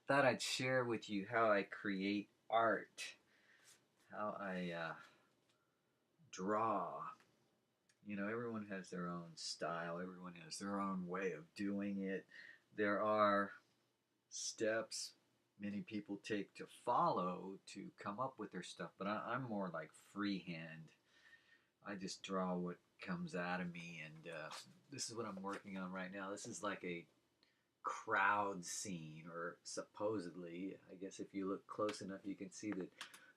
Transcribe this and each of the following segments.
thought I'd share with you how I create art, how I draw. You know, everyone has their own style, everyone has their own way of doing it. There are steps many people take to follow to come up with their stuff, but I'm more like freehand. I just draw what comes out of me, and this is what I'm working on right now. This is like a crowd scene, or supposedly. I guess if you look close enough, you can see that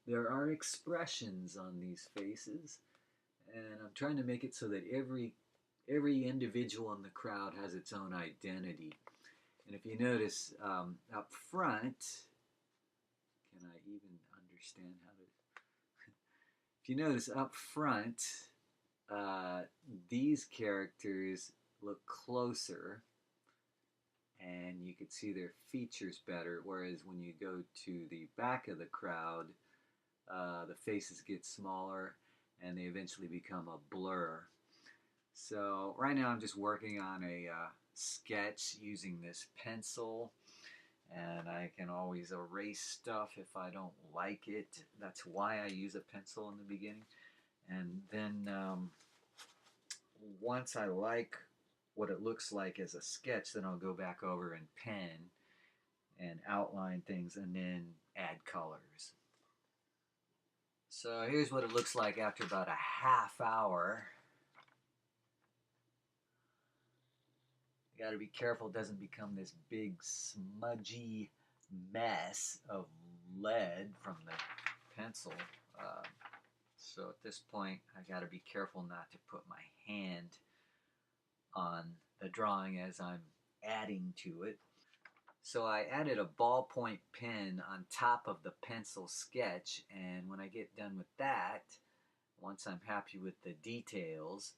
there are expressions on these faces, and I'm trying to make it so that every individual in the crowd has its own identity. And if you notice up front, can I even understand how to? If you notice up front, these characters look closer and you can see their features better, whereas when you go to the back of the crowd, the faces get smaller and they eventually become a blur. So right now I'm just working on a sketch using this pencil, and I can always erase stuff if I don't like it. That's why I use a pencil in the beginning. And then once I like what it looks like as a sketch, then I'll go back over and pen and outline things and then add colors. So here's what it looks like after about a half hour. You got to be careful it doesn't become this big smudgy mess of lead from the pencil. So at this point I got to be careful not to put my hand on the drawing as I'm adding to it. So I added a ballpoint pen on top of the pencil sketch, and when I get done with that, once I'm happy with the details,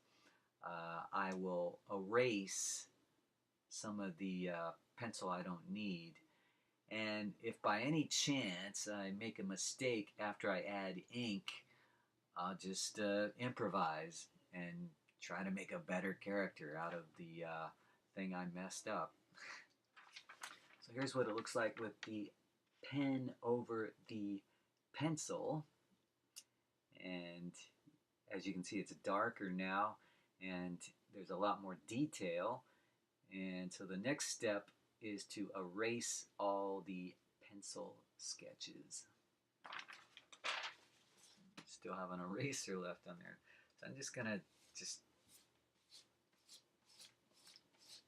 I will erase some of the pencil I don't need. And if by any chance I make a mistake after I add ink, I'll just improvise and try to make a better character out of the thing I messed up. So here's what it looks like with the pen over the pencil. And as you can see, it's darker now and there's a lot more detail. And so the next step is to erase all the pencil sketches. Still have an eraser left on there. So I'm just gonna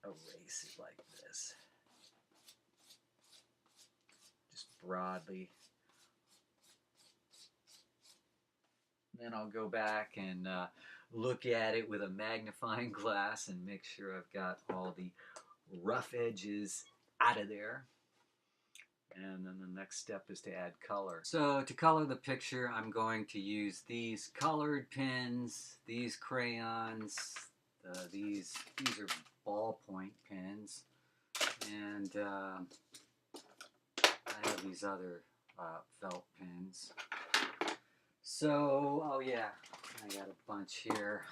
erase it like this. Just broadly. Then I'll go back and look at it with a magnifying glass and make sure I've got all the rough edges out of there. And then the next step is to add color. So to color the picture, I'm going to use these colored pens, these crayons, these are ballpoint pens, and I have these other felt pens. So, oh yeah, I got a bunch here.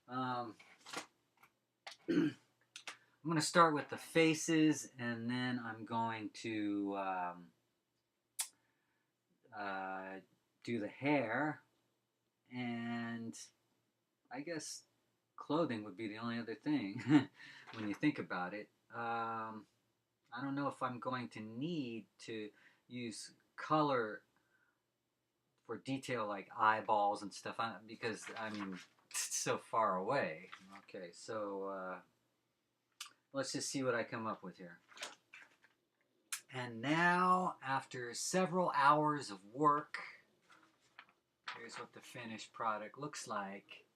I'm going to start with the faces, and then I'm going to do the hair, and I guess clothing would be the only other thing when you think about it. I don't know if I'm going to need to use color for detail like eyeballs and stuff, because I mean it's so far away. Okay, so let's just see what I come up with here. And now, after several hours of work, here's what the finished product looks like.